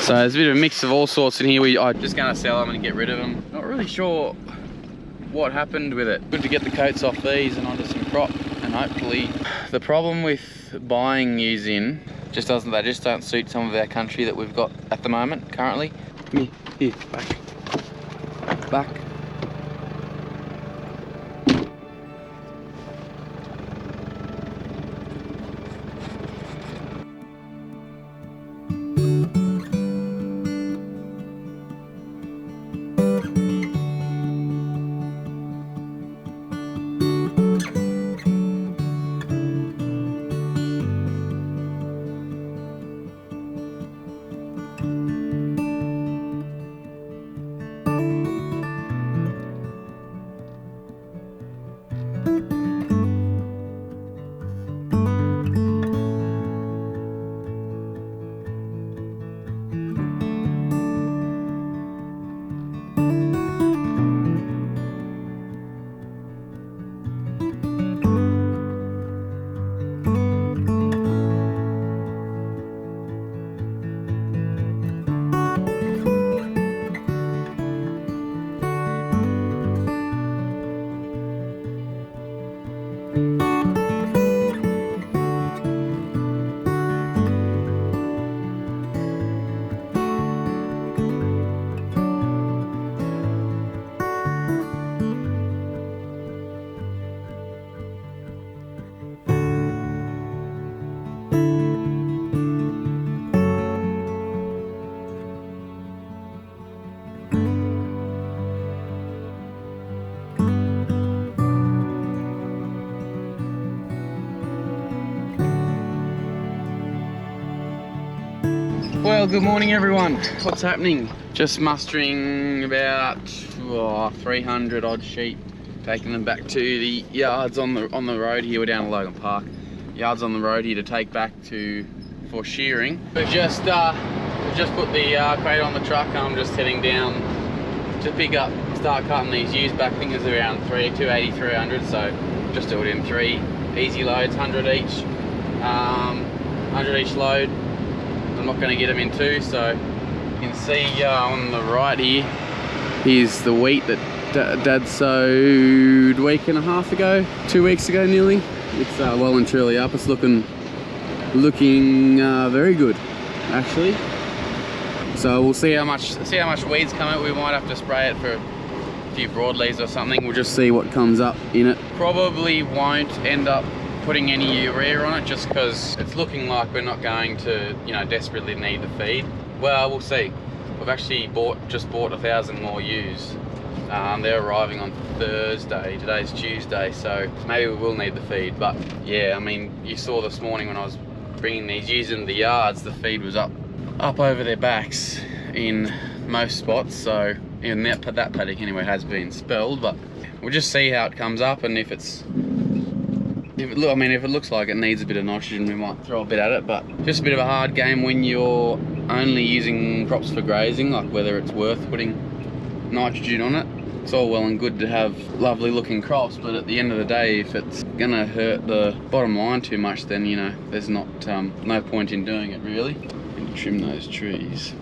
So there's a bit of a mix of all sorts in here. I'm just going to sell them and get rid of them. Not really sure what happened with it. Good to get the coats off these and onto some crop, and hopefully the problem with buying ewes in they just don't suit some of our country that we've got at the moment currently. Here, back. Well, good morning everyone. What's happening? Just mustering about 300 odd sheep, taking them back to the yards on the road here. We're down at Logan Park. Yards on the road here to take back for shearing. We've just put the crate on the truck, and I'm just heading down to start cutting these ewes back. I think it's around 280, 300, so just do it in 3 easy loads, 100 each, 100 each load. I'm not going to get them in 2, so you can see on the right here is the wheat that Dad sowed a week and a half ago, 2 weeks ago nearly. It's well and truly up. It's looking very good actually. So we'll see how much weeds come out. We might have to spray it for a few broadleaves or something. We'll just see what comes up in it. Probably won't end up putting any urea on it, just because it's looking like we're not going to, desperately need the feed. Well, we'll see. We've actually just bought 1,000 more ewes. They're arriving on Thursday. Today's Tuesday, so maybe we will need the feed. But yeah, I mean, you saw this morning when I was bringing these ewes into the yards, the feed was up over their backs in most spots. So in that paddock anyway has been spelled, but we'll just see how it comes up, and if it looks like it needs a bit of nitrogen, we might throw a bit at it. But just a bit of a hard game when you're only using crops for grazing, like whether it's worth putting nitrogen on it. It's all well and good to have lovely looking crops, but at the end of the day, if it's gonna hurt the bottom line too much, then there's no point in doing it really. And trim those trees.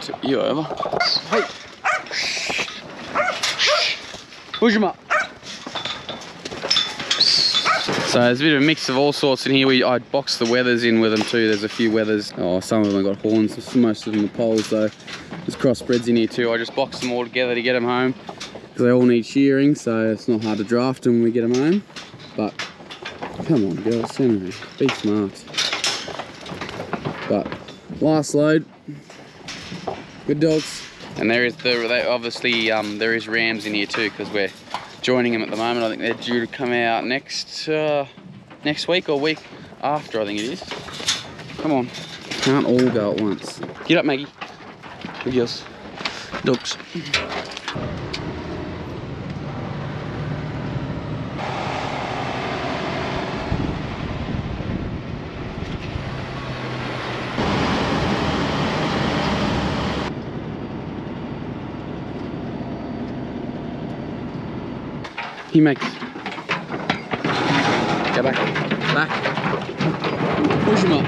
Tip you over. Hey! Push him up. So there's a bit of a mix of all sorts in here. I boxed the wethers in with them too. There's a few wethers. Oh, some of them have got horns. Most of them are poles though. There's crossbreds in here too. I just boxed them all together to get them home, because they all need shearing, so it's not hard to draft them when we get them home. But come on girls, be smart. But last load. Good dogs. And there is obviously there is rams in here too, because we're joining them at the moment. I think they're due to come out next week or week after, I think it is. Come on. Can't all go at once. Get up, Maggie. Good girls. Dogs. He makes. Go back. Back. Push him up.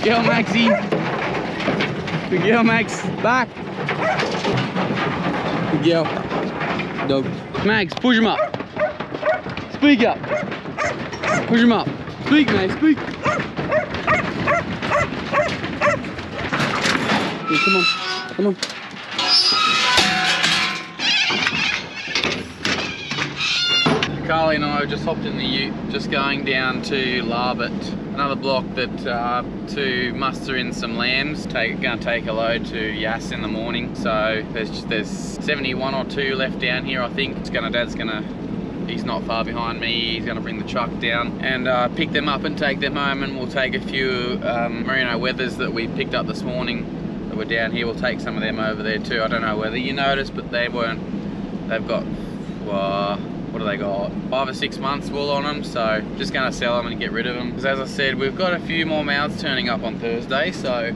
Go, Maxie. Good girl, Max. Back. Good girl. Dog. Max, push him up. Speak up. Push him up. Speak, Max. Speak. Here, come on. Come on. Carly and I just hopped in the ute, just going down to Larbert, another block that to muster in some lambs. Going to take a load to Yass in the morning. So there's 71 or 2 left down here, I think. He's not far behind me. He's gonna bring the truck down and pick them up and take them home, and we'll take a few Merino wethers that we picked up this morning that were down here. We'll take some of them over there too. I don't know whether you noticed, but they've got what do they got, 5 or 6 months wool on them, so just going to sell them and get rid of them, because as I said, we've got a few more mouths turning up on Thursday, so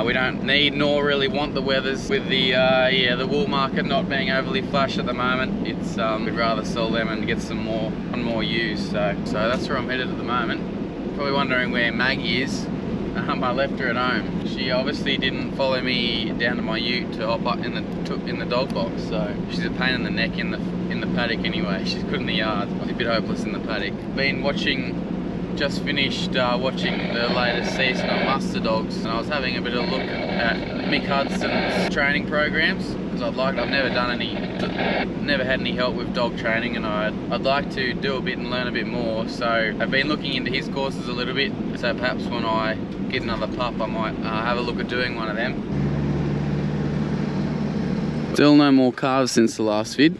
we don't need nor really want the wethers. With the wool market not being overly flush at the moment, it's we'd rather sell them and get some more use. So that's where I'm headed at the moment. Probably wondering where Maggie is. I left her at home. She obviously didn't follow me down to my ute to hop up in the dog box, so she's a pain in the neck in the paddock anyway. She's good in the yard, but a bit hopeless in the paddock. Just finished watching the latest season of Muster Dogs, and I was having a bit of a look at Mick Hudson's training programs, because I've never had any help with dog training, and I'd like to do a bit and learn a bit more. So I've been looking into his courses a little bit, so perhaps when I get another pup I might have a look at doing one of them. Still no more calves since the last vid.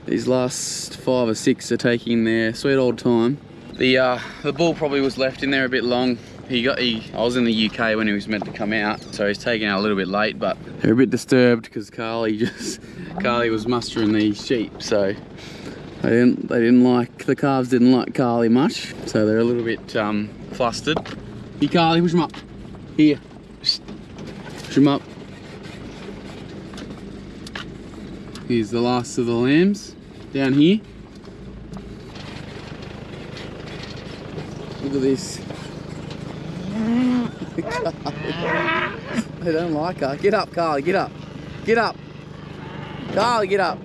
These last 5 or 6 are taking their sweet old time. The bull probably was left in there a bit long. I was in the UK when he was meant to come out, so he's taken out a little bit late, but they're a bit disturbed because Carly was mustering these sheep, so the calves didn't like Carly much, so they're a little bit flustered. Here, Carly, push him up. Here. Push him up. Here's the last of the lambs down here. Look at this. They don't like her. Get up, Carly, get up. Get up. Carly, get up.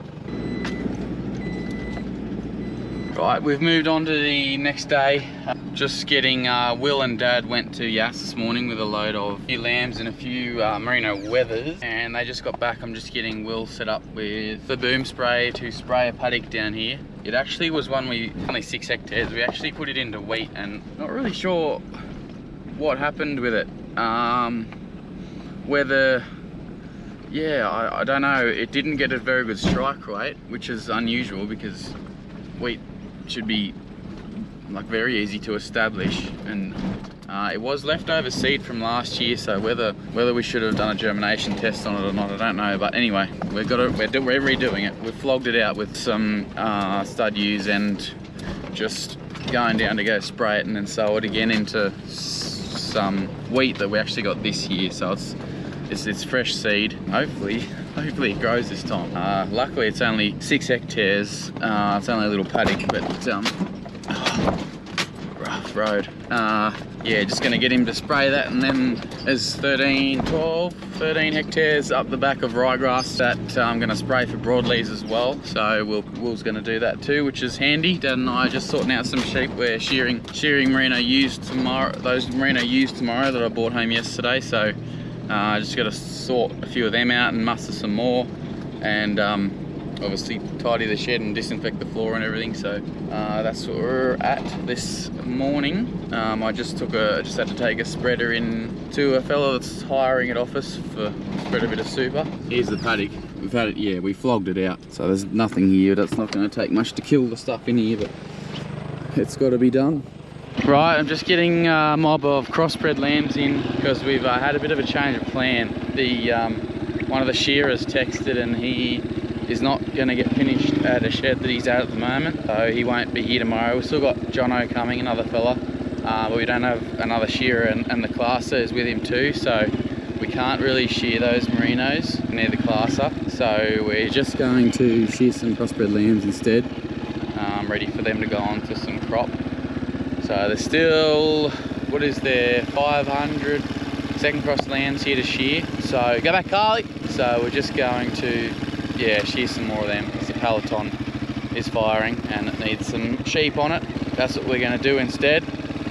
Right, we've moved on to the next day. Just getting, Will and Dad went to Yass this morning with a load of a few lambs and a few Merino wethers, and they just got back. I'm just getting Will set up with the boom spray to spray a paddock down here. It actually was only 6 hectares. We actually put it into wheat, and not really sure what happened with it. Whether, I don't know. It didn't get a very good strike rate, which is unusual because wheat should be like very easy to establish, and it was leftover seed from last year, so whether we should have done a germination test on it or not, I don't know. But anyway, we're redoing it. We've flogged it out with some stud ewes and just going down to go spray it and then sow it again into some wheat that we actually got this year. So it's fresh seed. Hopefully it grows this time. Luckily it's only 6 hectares. It's only a little paddock, but rough road. Yeah, just gonna get him to spray that, and then there's 13 hectares up the back of ryegrass that I'm gonna spray for broadleaves as well. So Will's gonna do that too, which is handy. Dad and I are just sorting out some sheep. We're shearing merino ewes tomorrow. Those merino ewes tomorrow that I brought home yesterday. So just got to sort a few of them out and muster some more, and obviously tidy the shed and disinfect the floor and everything. So that's where we're at this morning. I just had to take a spreader in to a fellow that's hiring at office for spread a bit of super. Here's the paddock. We've had it, we flogged it out. So there's nothing here. That's not going to take much to kill the stuff in here, but it's got to be done. Right, I'm just getting a mob of crossbred lambs in because we've had a bit of a change of plan. The one of the shearers texted and he is not going to get finished at a shed that he's at the moment, so he won't be here tomorrow. We've still got Jono coming, another fella, but we don't have another shearer, and the classer is with him too, so we can't really shear those merinos near the classer. So we're just going to shear some crossbred lambs instead, ready for them to go on to some crop. So there's still, what is there, 500 second cross lambs here to shear. So go back, Carly. So we're just going to, yeah, shear some more of them because the peloton is firing and it needs some sheep on it. That's what we're going to do instead.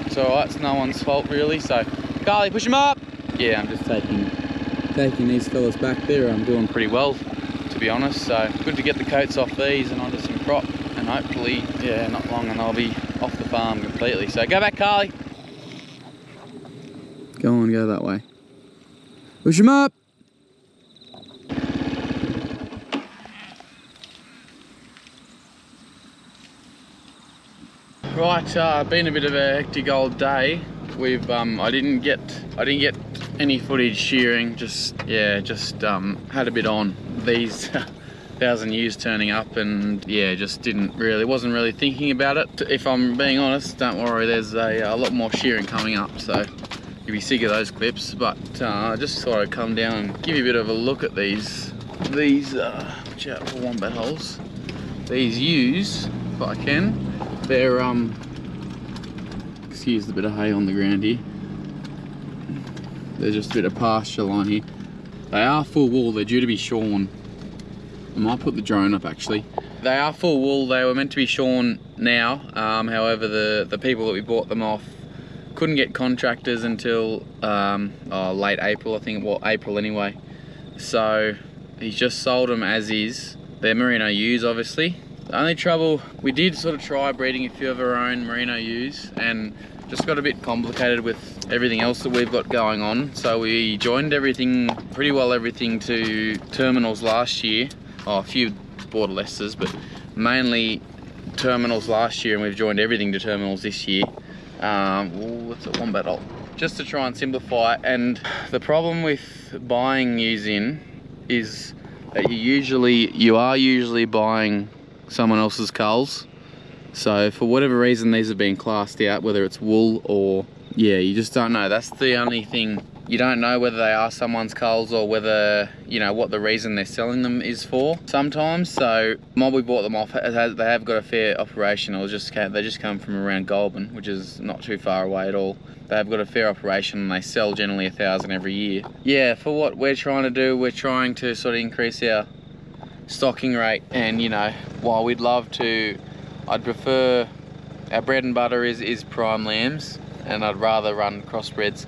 It's alright, it's no one's fault really. So Carly, push them up. Yeah, I'm just taking these fellas back there. I'm doing pretty well, to be honest. So good to get the coats off these and onto some crop, and hopefully, yeah, not long and I'll be off the farm completely. So go back, Carly. Go on, go that way. Push them up. Right, been a bit of a hectic old day. We've I didn't get any footage shearing. Just had a bit on these 1,000 ewes turning up, and yeah, just wasn't really thinking about it. If I'm being honest, don't worry, there's a lot more shearing coming up, so you'll be sick of those clips. But I just thought I'd come down and give you a bit of a look at these watch out for wombat holes. These ewes, if I can, they're excuse the bit of hay on the ground here. There's just a bit of pasture line here. They are full wool, they're due to be shorn. I might put the drone up actually. They are full wool, they were meant to be shorn now. However, the people that we bought them off couldn't get contractors until late April, I think. Well, April anyway. So he's just sold them as is. They're Merino ewes, obviously. The only trouble, we did sort of try breeding a few of our own Merino ewes and just got a bit complicated with everything else that we've got going on. So we joined everything to terminals last year. Oh, a few border Leicesters, but mainly terminals last year, and we've joined everything to terminals this year. What's a wombat hole? Just to try and simplify. And the problem with buying ewes in is that you are usually buying someone else's culls. So for whatever reason, these have been classed out, whether it's wool or, yeah, you just don't know. That's the only thing. You don't know whether they are someone's culls or whether, you know, what the reason they're selling them is for sometimes. So mob we bought them off, they have got a fair operation. They just come from around Goulburn, which is not too far away at all. They have got a fair operation and they sell generally 1,000 every year. Yeah, for what we're trying to do, we're trying to sort of increase our stocking rate. And, you know, while we'd love to, I'd prefer, our bread and butter is prime lambs, and I'd rather run crossbreds.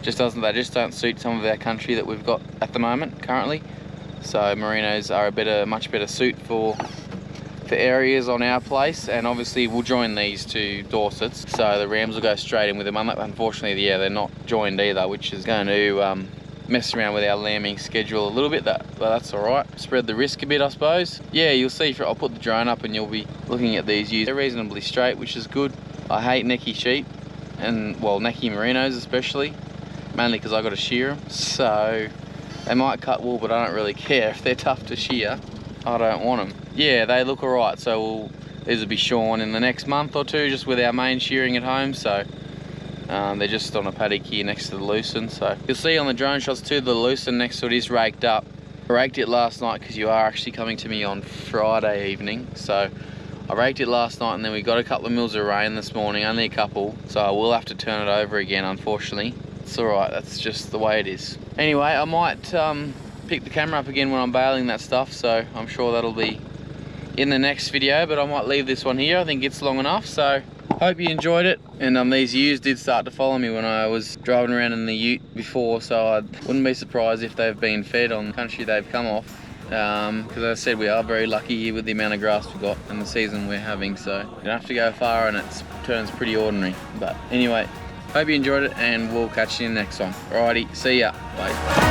They just don't suit some of our country that we've got at the moment currently. So merinos are a much better suit for areas on our place, and obviously we'll join these to Dorsets, so the rams will go straight in with them. Unfortunately, yeah, they're not joined either, which is going to mess around with our lambing schedule a little bit, but that's all right. Spread the risk a bit, I suppose. Yeah, you'll see. I'll put the drone up and you'll be looking at these ewes. They're reasonably straight, which is good. I hate necky sheep, and well, necky merinos especially, mainly because I got to shear them. So they might cut wool, but I don't really care. If they're tough to shear, I don't want them. Yeah, they look all right. So these will be shorn in the next month or two, just with our main shearing at home. So they're just on a paddock here next to the lucerne. So you'll see on the drone shots too, the lucerne next to it is raked up. I raked it last night because you are actually coming to me on Friday evening. So I raked it last night, and then we got a couple of mils of rain this morning, only a couple. So I will have to turn it over again, unfortunately. It's all right, that's just the way it is. Anyway, I might pick the camera up again when I'm baling that stuff, so I'm sure that'll be in the next video, but I might leave this one here. I think it's long enough, so hope you enjoyed it. And these ewes did start to follow me when I was driving around in the ute before, so I wouldn't be surprised if they've been fed on the country they've come off, because as I said, we are very lucky here with the amount of grass we've got and the season we're having, so you don't have to go far and it turns pretty ordinary. But anyway, hope you enjoyed it, and we'll catch you in the next one. Alrighty, see ya, bye.